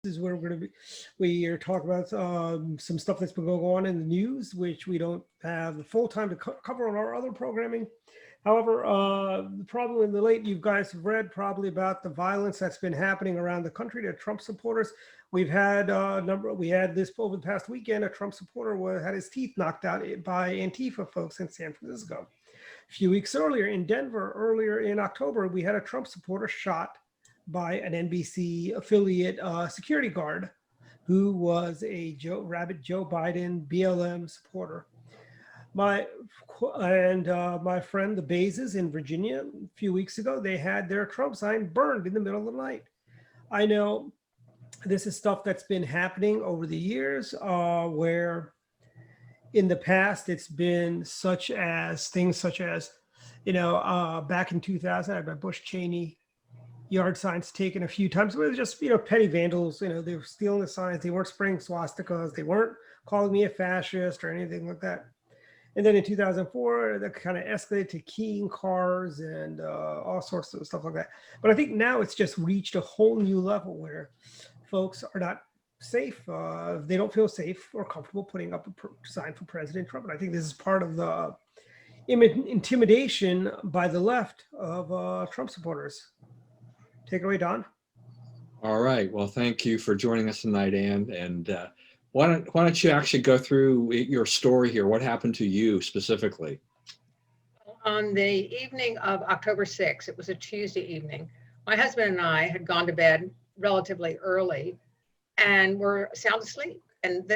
is where we are talking about some stuff that's been going on in the news, which we don't have the full time to cover on our other programming. However, probably in the late, you guys have read probably about the violence that's been happening around the country to Trump supporters. We had this over the past weekend. A Trump supporter had his teeth knocked out by Antifa folks in San Francisco. A few weeks earlier in Denver, earlier in October, we had a Trump supporter shot by an NBC affiliate security guard who was a rabid Joe Biden BLM supporter. My friend the Bazes in Virginia a few weeks ago, they had their Trump sign burned in the middle of the night. I know this is stuff that's been happening over the years, where in the past it's been things such as, back in 2000, I had Bush Cheney yard signs taken a few times. It was just, petty vandals. They were stealing the signs. They weren't spraying swastikas. They weren't calling me a fascist or anything like that. And then in 2004, that kind of escalated to keying cars and all sorts of stuff like that. But I think now it's just reached a whole new level where folks are not safe. They don't feel safe or comfortable putting up a sign for President Trump. And I think this is part of the intimidation by the left of Trump supporters. Take it away, Don. All right. Well, thank you for joining us tonight, Ann. And why don't you actually go through your story here? What happened to you specifically? On the evening of October 6th, it was a Tuesday evening, my husband and I had gone to bed relatively early and were sound asleep. And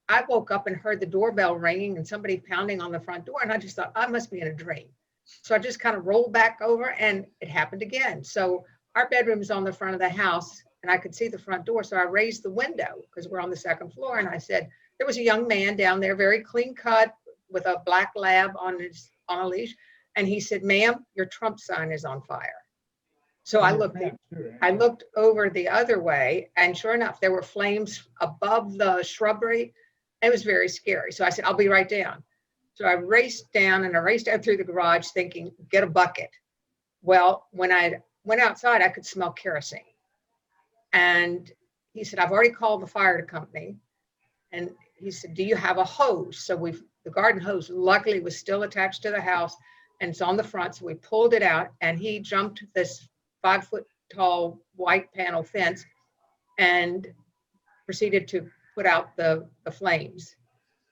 I woke up and heard the doorbell ringing and somebody pounding on the front door. And I just thought, I must be in a dream. So I just kind of rolled back over and it happened again. So our bedroom is on the front of the house and I could see the front door. So I raised the window because we're on the second floor. And I said, there was a young man down there, very clean cut with a black lab on a leash. And he said, ma'am, your Trump sign is on fire. So I looked over the other way and sure enough, there were flames above the shrubbery. It was very scary. So I said, I'll be right down. So I raced down through the garage thinking, get a bucket. Well, when I went outside, I could smell kerosene. And he said, I've already called the fire company. And he said, do you have a hose? So the garden hose luckily was still attached to the house and it's on the front. So we pulled it out and he jumped this 5-foot tall white panel fence and proceeded to put out the flames.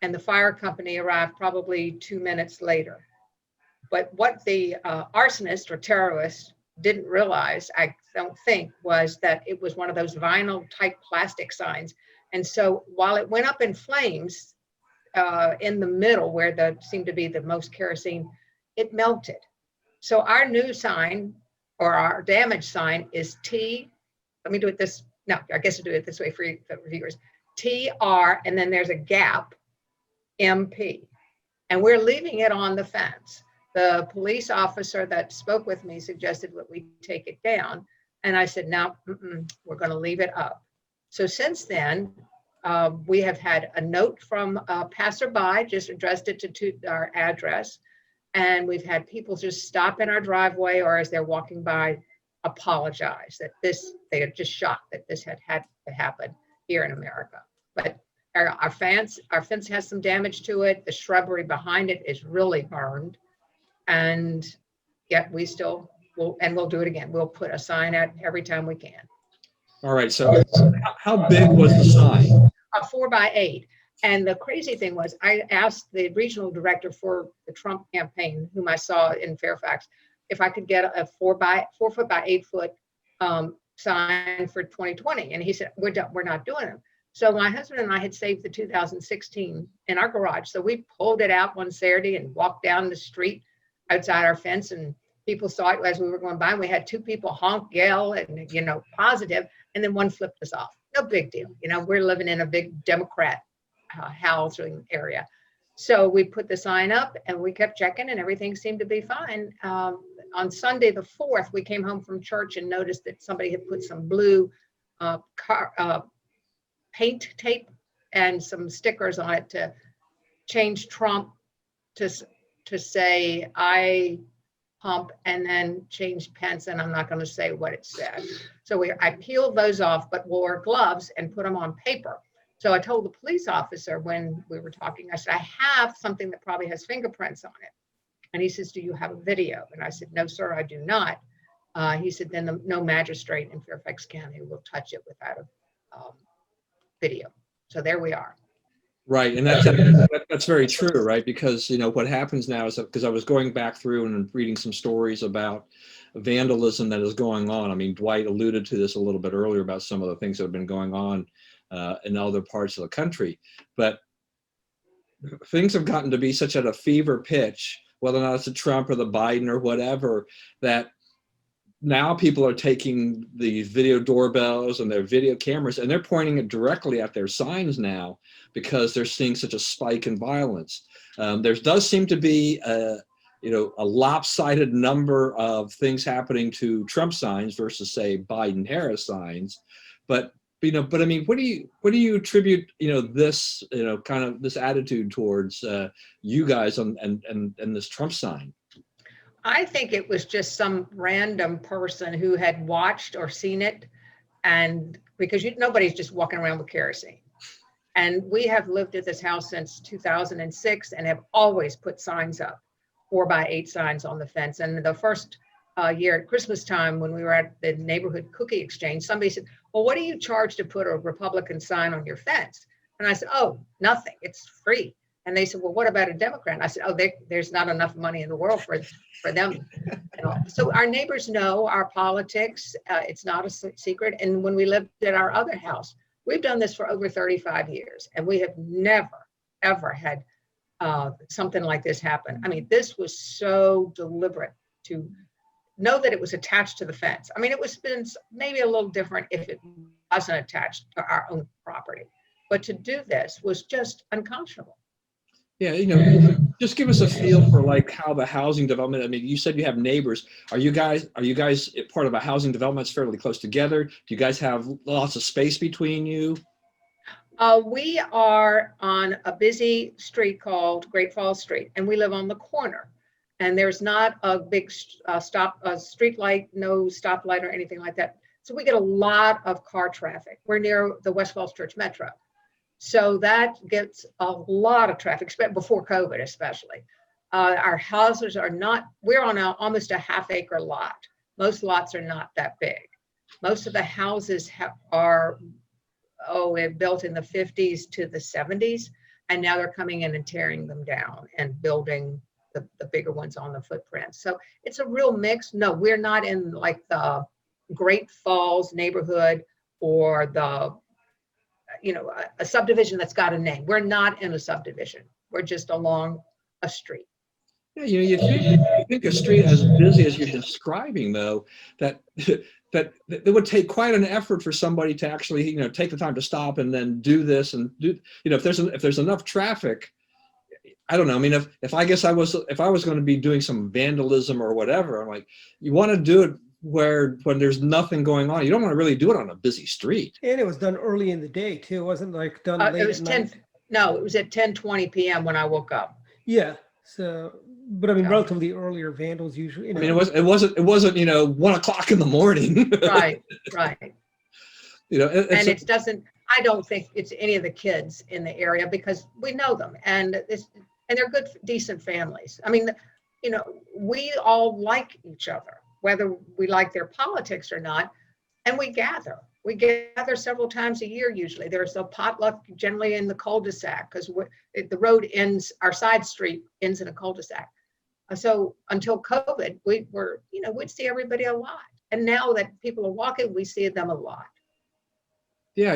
And the fire company arrived probably 2 minutes later. But what the arsonist or terrorist didn't realize, I don't think, was that it was one of those vinyl type plastic signs. And so while it went up in flames in the middle where there seemed to be the most kerosene, it melted. So our new sign or our damage sign is T. Let me do it this. No, I guess I'll do it this way for viewers. TR, and then there's a gap, MP. And we're leaving it on the fence. The police officer that spoke with me suggested that we take it down. And I said, no, we're going to leave it up. So since then, we have had a note from a passerby, just addressed it to our address. And we've had people just stop in our driveway or as they're walking by, apologize that they are just shocked that this had to happen here in America. But our fence has some damage to it. The shrubbery behind it is really burned. And yet we still will, and we'll do it again. We'll put a sign out every time we can. All right, so how big was the sign? A 4x8. And the crazy thing was, I asked the regional director for the Trump campaign, whom I saw in Fairfax, if I could get a 4 foot by 8 foot sign for 2020. And he said, we're not doing them. So my husband and I had saved the 2016 in our garage. So we pulled it out one Saturday and walked down the street outside our fence, and people saw it as we were going by. And we had 2 people honk, yell, and, positive, and then one flipped us off. No big deal. We're living in a big Democrat housing area. So we put the sign up and we kept checking and everything seemed to be fine. On Sunday, the 4th, we came home from church and noticed that somebody had put some blue paint tape and some stickers on it to change Trump to say, I pump and then changed pence, and I'm not going to say what it said. So I peeled those off, but wore gloves and put them on paper. So I told the police officer when we were talking, I said, I have something that probably has fingerprints on it. And he says, do you have a video? And I said, no, sir, I do not. He said, then no magistrate in Fairfax County will touch it without a video. So there we are. Right, and that's very true, right? Because what happens now is because I was going back through and reading some stories about vandalism that is going on. I mean, Dwight alluded to this a little bit earlier about some of the things that have been going on in other parts of the country, but things have gotten to be such at a fever pitch, whether or not it's the Trump or the Biden or whatever, that now people are taking these video doorbells and their video cameras and they're pointing it directly at their signs now because they're seeing such a spike in violence. There does seem to be a lopsided number of things happening to Trump signs versus, say, Biden-Harris signs. But I mean, what do you attribute, this, kind of this attitude towards you guys and this Trump sign? I think it was just some random person who had watched or seen it, and because nobody's just walking around with kerosene. And we have lived at this house since 2006 and have always put signs up, 4x8 signs on the fence. And the first year at Christmas time, when we were at the neighborhood cookie exchange, somebody said, well, what do you charge to put a Republican sign on your fence? And I said, oh, nothing, it's free. And they said, well, what about a Democrat? And I said, oh, there's not enough money in the world for them. So our neighbors know our politics. It's not a secret. And when we lived at our other house, we've done this for over 35 years, and we have never, ever had something like this happen. I mean, this was so deliberate to know that it was attached to the fence. I mean, it was been maybe a little different if it wasn't attached to our own property. But to do this was just unconscionable. Yeah, just give us a feel for like how the housing development. I mean, you said you have neighbors. Are you guys part of a housing development that's fairly close together? Do you guys have lots of space between you? We are on a busy street called Great Falls Street, and we live on the corner. And there's not a big street light, no stoplight or anything like that. So we get a lot of car traffic. We're near the West Falls Church Metro. So that gets a lot of traffic, before COVID especially. Our houses are not, we're on almost a half-acre lot. Most lots are not that big. Most of the houses are built in the 50s to the 70s, and now they're coming in and tearing them down and building the bigger ones on the footprint. So it's a real mix. No, we're not in like the Great Falls neighborhood or the a subdivision that's got a name. We're not in a subdivision. We're just along a street. Yeah, you think a street as busy as you're describing, though, that it would take quite an effort for somebody to actually, take the time to stop and then do this and do, if there's enough traffic. I don't know. I mean, if I was going to be doing some vandalism or whatever, I'm like, you want to do it when there's nothing going on. You don't want to really do it on a busy street. And it was done early in the day too. It wasn't like done late it was at 10. night. No, it was at 10:20 p.m. when I woke up. Yeah. So, but I mean, relatively earlier vandals usually. I mean, it wasn't 1 o'clock in the morning. Right. And it doesn't. I don't think it's any of the kids in the area because we know them, and they're good, decent families. I mean, we all like each other, whether we like their politics or not, and we gather. We gather several times a year usually. There's a potluck generally in the cul-de-sac because the road ends, our side street ends in a cul-de-sac. So until COVID, we'd see everybody a lot. And now that people are walking, we see them a lot. Yeah,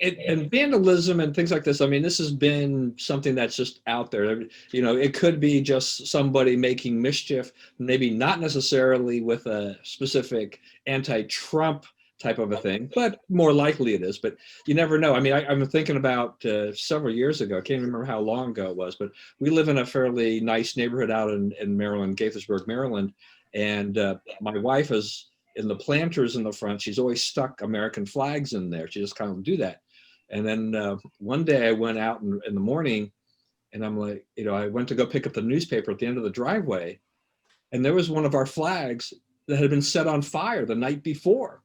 and vandalism and things like this. I mean, this has been something that's just out there. It could be just somebody making mischief, maybe not necessarily with a specific anti-Trump type of a thing, but more likely it is. But you never know. I mean, I'm thinking about several years ago. I can't remember how long ago it was, but we live in a fairly nice neighborhood out in Maryland, Gaithersburg, Maryland, and my wife is in the planters in the front. She's always stuck American flags in there. She just kind of do that. And then one day I went out in the morning and I'm like, I went to go pick up the newspaper at the end of the driveway. and there was one of our flags that had been set on fire the night before.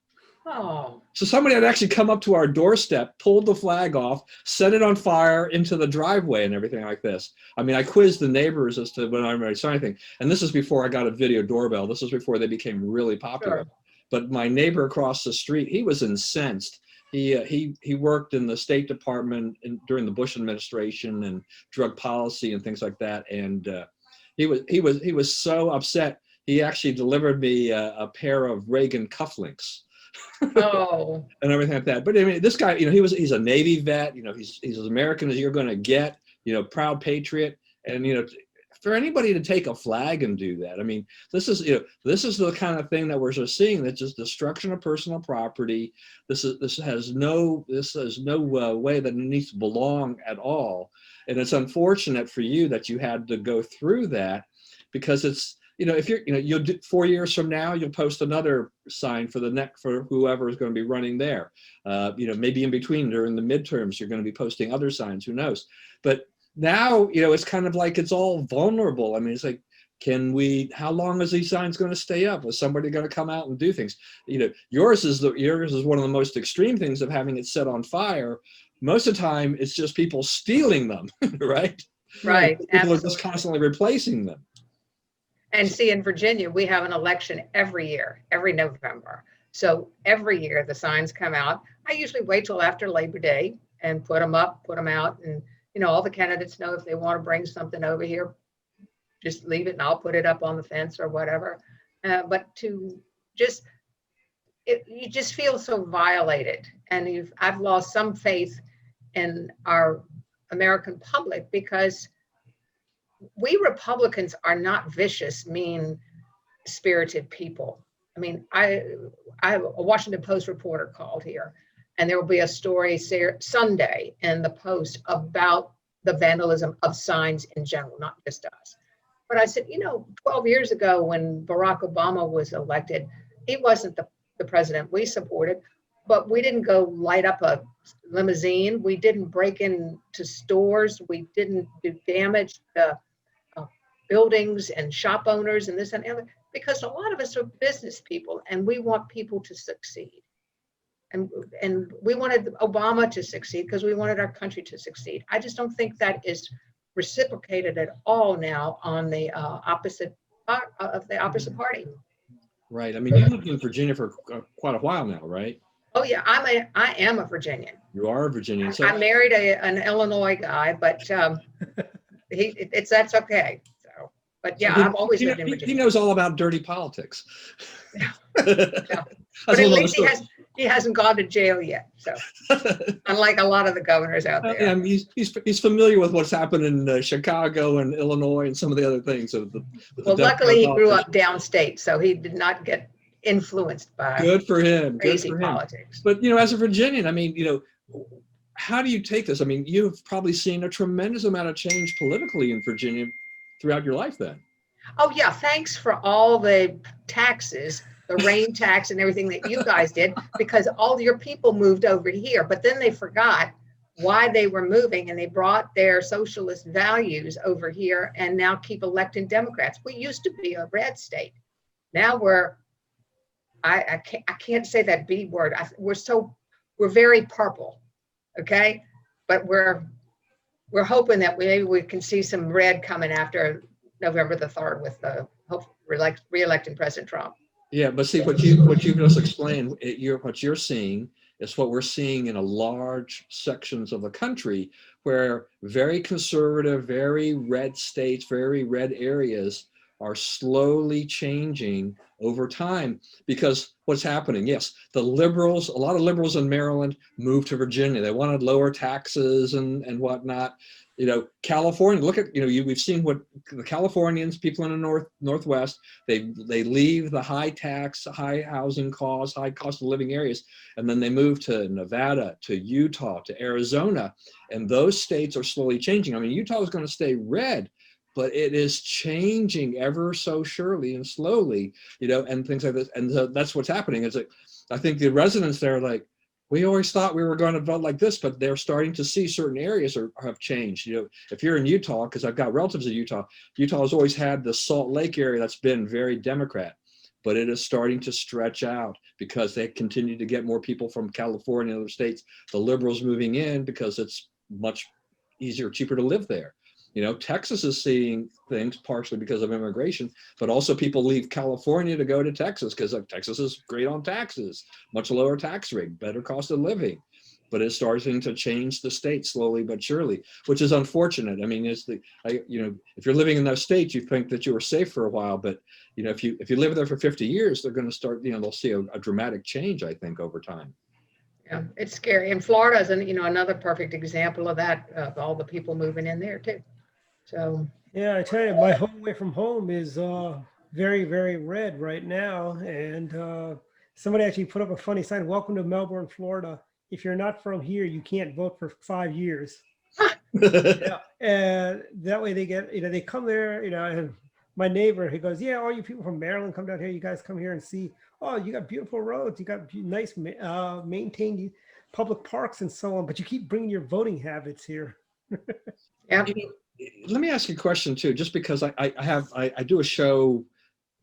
Oh, So somebody had actually come up to our doorstep, pulled the flag off, set it on fire into the driveway and everything like this. I mean, I quizzed the neighbors as to when I saw anything. And this is before I got a video doorbell. This was before they became really popular. sure. But my neighbor across the street, he was incensed. He worked in the State Department during the Bush administration and drug policy and things like that. And he was so upset. He actually delivered me a pair of Reagan cufflinks. Oh, And everything like that. But I mean, this guy, he's a Navy vet, he's as American as you're going to get, proud patriot. And, for anybody to take a flag and do that, I mean, this is the kind of thing that we're just seeing. That's just destruction of personal property. This has no way that it needs to belong at all. And it's unfortunate for you that you had to go through that, because it's, if you'll do 4 years from now, you'll post another sign for whoever is going to be running there. Maybe in between during the midterms, you're going to be posting other signs, who knows? But now, it's kind of like it's all vulnerable. I mean, it's like, how long is these signs going to stay up? Is somebody going to come out and do things? Yours is one of the most extreme things of having it set on fire. Most of the time, it's just people stealing them, right? right. People Absolutely. are just constantly replacing them. And see, in Virginia, we have an election every year, every November. So every year the signs come out. I usually wait till after Labor Day and put them up, put them out. And, all the candidates know if they want to bring something over here, just leave it and I'll put it up on the fence or whatever. But you just feel so violated. And I've lost some faith in our American public, because we Republicans are not vicious, mean-spirited people. I mean, I have a Washington Post reporter called here, and there will be a story Sunday in the Post about the vandalism of signs in general, not just us. But I said, 12 years ago when Barack Obama was elected, he wasn't the president we supported, but we didn't go light up a limousine. We didn't break into stores. We didn't do damage to buildings and shop owners and this and that, because a lot of us are business people and we want people to succeed. And we wanted Obama to succeed because we wanted our country to succeed. I just don't think that is reciprocated at all now on the opposite party. Right. I mean, you lived in Virginia for quite a while now, right? Oh yeah, I am a Virginian. You are a Virginian. So I married an Illinois guy, but that's okay. So, but yeah, I've always lived in Virginia. He knows all about dirty politics. Yeah. But at least he hasn't gone to jail yet. So unlike a lot of the governors out there. Yeah, he's familiar with what's happened in Chicago and Illinois and some of the other things. Well, luckily he grew up downstate, so he did not get influenced by good for him. Crazy Good for him. politics. But as a Virginian, I mean, how do you take this? I mean, you've probably seen a tremendous amount of change politically in Virginia throughout your life then. Oh yeah, thanks for all the taxes, the rain tax and everything that you guys did, because all your people moved over here, but then they forgot why they were moving and they brought their socialist values over here and now keep electing Democrats. We used to be a red state. Now I can't say that B word. We're very purple, okay? But we're hoping that maybe we can see some red coming after November the 3rd with the re-electing President Trump. Yeah, but see what you just explained. What you're seeing is what we're seeing in a large sections of the country, where very conservative, very red states, very red areas are slowly changing over time. Because what's happening? Yes, a lot of liberals in Maryland moved to Virginia. They wanted lower taxes and whatnot. California, look at, we've seen what the Californians, people in the Northwest, they leave the high tax, high housing costs, high cost of living areas, and then they move to Nevada, to Utah, to Arizona, and those states are slowly changing. I mean, Utah is going to stay red, but it is changing ever so surely and slowly, and things like this. And so that's what's happening. It's like, I think the residents there are like, we always thought we were going to vote like this, but they're starting to see certain areas have changed. If you're in Utah, because I've got relatives in Utah, Utah has always had the Salt Lake area that's been very Democrat, but it is starting to stretch out because they continue to get more people from California and other states, the liberals moving in because it's much easier, cheaper to live there. Texas is seeing things partially because of immigration, but also people leave California to go to Texas because Texas is great on taxes, much lower tax rate, better cost of living. But it's starting to change the state slowly but surely, which is unfortunate. I mean, if you're living in those states, you think that you were safe for a while, but if you live there for 50 years, they're going to start, they'll see a dramatic change, I think, over time. Yeah, it's scary. And Florida is another perfect example of that, of all the people moving in there too. So Yeah, I tell you, my home away from home is very, very red right now. And somebody actually put up a funny sign, "Welcome to Melbourne, Florida. If you're not from here, you can't vote for 5 years." Yeah. And that way they get, they come there, and my neighbor, he goes, "Yeah, all you people from Maryland come down here. You guys come here and see, oh, you got beautiful roads. You got nice maintained public parks and so on, but you keep bringing your voting habits here." yeah, Let me ask you a question too, just because I do a show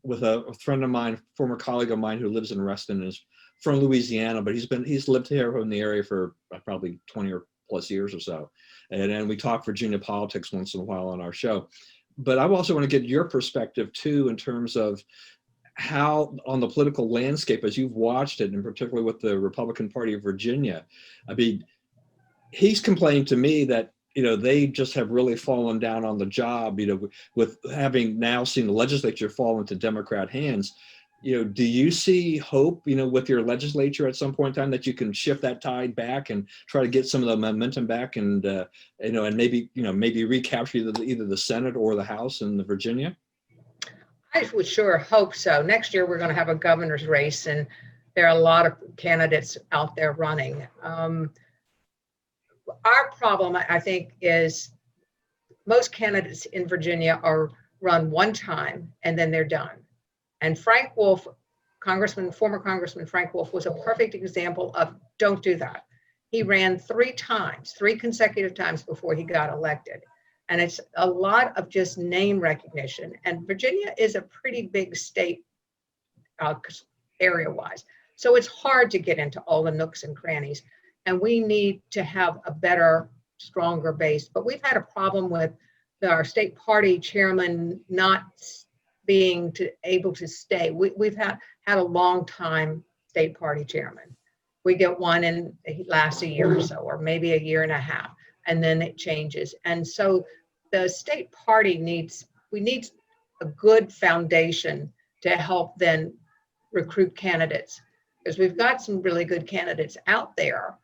with a friend of mine, former colleague of mine who lives in Reston, is from Louisiana, but he's lived here in the area for probably 20 or plus years or so. And then we talk Virginia politics once in a while on our show. But I also want to get your perspective too, in terms of how on the political landscape, as you've watched it, and particularly with the Republican Party of Virginia. I mean, he's complained to me that they just have really fallen down on the job, with having now seen the legislature fall into Democrat hands. Do you see hope, with your legislature at some point in time that you can shift that tide back and try to get some of the momentum back and, and maybe recapture either the Senate or the House in Virginia? I would sure hope so. Next year, we're going to have a governor's race, and there are a lot of candidates out there running. Our problem, I think, is most candidates in Virginia are run one time and then they're done. And Frank Wolf, former Congressman Frank Wolf, was a perfect example of don't do that. He ran 3 consecutive times before he got elected. And it's a lot of just name recognition. And Virginia is a pretty big state area-wise. So it's hard to get into all the nooks and crannies. And we need to have a better, stronger base. But we've had a problem with our state party chairman not being able to stay. We've had a long time state party chairman. We get one and it lasts a year or so, or maybe a year and a half, and then it changes. And so the state party needs a good foundation to help then recruit candidates, because we've got some really good candidates out there.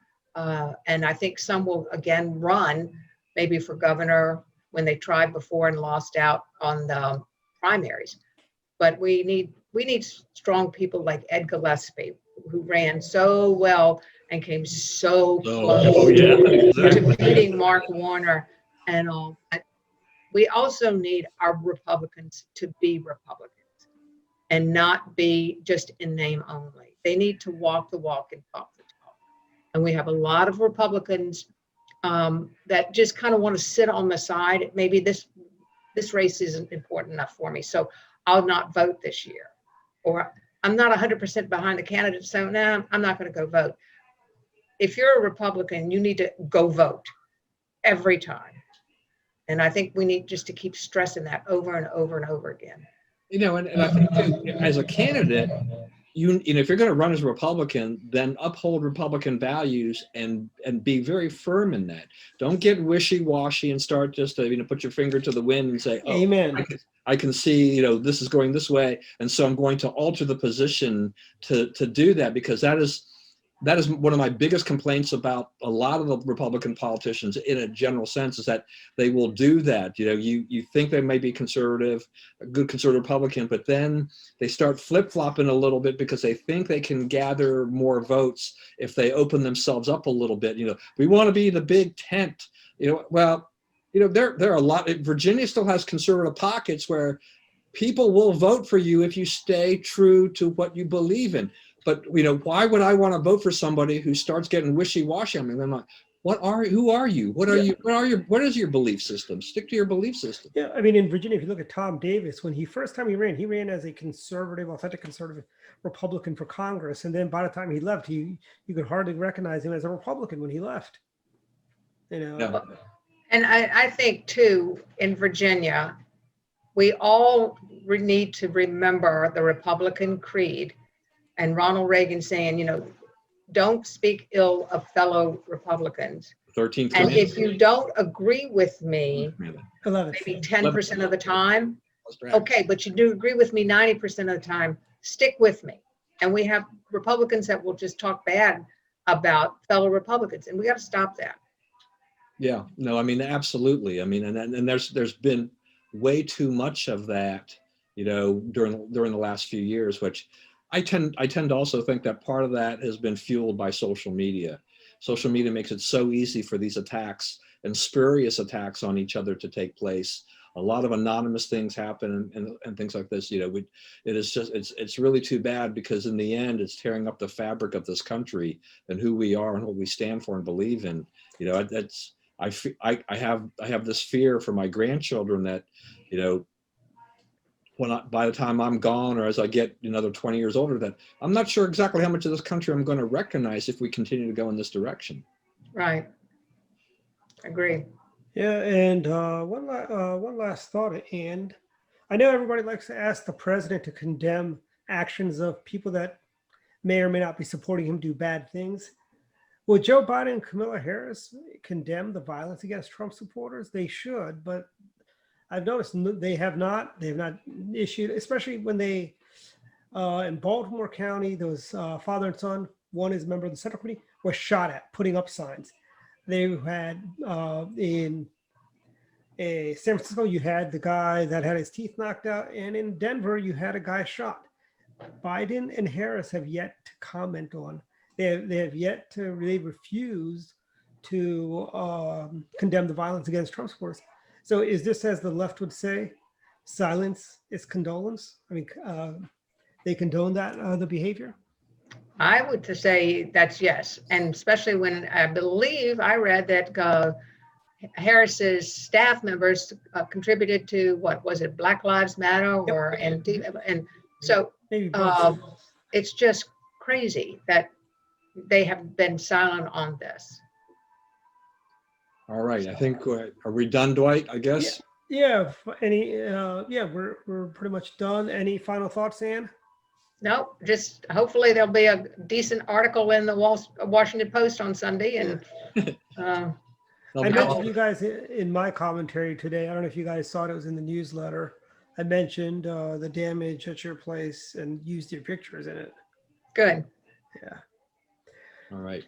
And I think some will again run maybe for governor when they tried before and lost out on the primaries. But we need strong people like Ed Gillespie, who ran so well and came so close to beating Mark Warner and all. We also need our Republicans to be Republicans and not be just in name only. They need to walk the walk and talk the talk. And we have a lot of Republicans that just kind of want to sit on the side. Maybe this race isn't important enough for me, so I'll not vote this year. Or I'm not 100% behind the candidate, so no, I'm not going to go vote. If you're a Republican, you need to go vote every time. And I think we need just to keep stressing that over and over and over again. And I think too, as a candidate, if you're going to run as a Republican, then uphold Republican values and be very firm in that. Don't get wishy-washy and start just to put your finger to the wind and say, "Oh, Amen. I can see this is going this way, and so I'm going to alter the position to do that," because that is one of my biggest complaints about a lot of the Republican politicians in a general sense, is that they will do that. You think they may be conservative, a good conservative Republican, but then they start flip-flopping a little bit because they think they can gather more votes if they open themselves up a little bit. We want to be the big tent. There are a lot. Virginia still has conservative pockets where people will vote for you if you stay true to what you believe in. but why would I want to vote for somebody who starts getting wishy-washy? I mean, I'm like, who are you? What what is your belief system? Stick to your belief system. Yeah, I mean, in Virginia, if you look at Tom Davis, when first time he ran as a conservative, authentic conservative Republican for Congress, and then by the time he left, you could hardly recognize him as a Republican when he left. Yeah. And I think too, in Virginia, we all need to remember the Republican creed and Ronald Reagan saying, don't speak ill of fellow Republicans. 13th And Commandment. if you don't agree with me, 11. maybe 10% of the time, okay, but you do agree with me 90% of the time, stick with me. And we have Republicans that will just talk bad about fellow Republicans, and we got to stop that. Yeah, no, I mean, absolutely. I mean, and there's been way too much of that, during the last few years, which I tend to also think that part of that has been fueled by social media. Social media makes it so easy for these attacks and spurious attacks on each other to take place. A lot of anonymous things happen and things like this. It's really too bad, because in the end, it's tearing up the fabric of this country and who we are and what we stand for and believe in. I have this fear for my grandchildren that, by the time I'm gone, or as I get another 20 years older, that I'm not sure exactly how much of this country I'm going to recognize if we continue to go in this direction. Right. Agree. Yeah, and one last thought, and I know everybody likes to ask the president to condemn actions of people that may or may not be supporting him do bad things. Will Joe Biden and Kamala Harris condemn the violence against Trump supporters? They should, but I've noticed they have not. They have not issued, especially when they in Baltimore County, there was father and son. One is a member of the Central Committee, was shot at putting up signs. They had in San Francisco, you had the guy that had his teeth knocked out, and in Denver, you had a guy shot. Biden and Harris have yet to comment on. They have yet to really refuse to condemn the violence against Trump supporters. So is this, as the left would say, silence is condolence? I mean, they condone that the behavior? I would to say that's yes. And especially when I believe I read that Harris's staff members contributed to, what was it, Black Lives Matter, or and so it's just crazy that they have been silent on this. All right, I think are we done, Dwight? I guess. Yeah. We're pretty much done. Any final thoughts, Ann? No, just hopefully there'll be a decent article in the Washington Post on Sunday, and I mentioned you guys in my commentary today. I don't know if you guys saw it. It was in the newsletter. I mentioned the damage at your place and used your pictures in it. Good. Yeah. All right.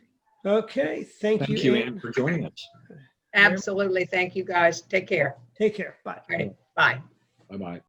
Okay. Thank you, Ann, for joining us. Absolutely. Thank you, guys. Take care. Take care. Bye. All right. Bye. Bye-bye.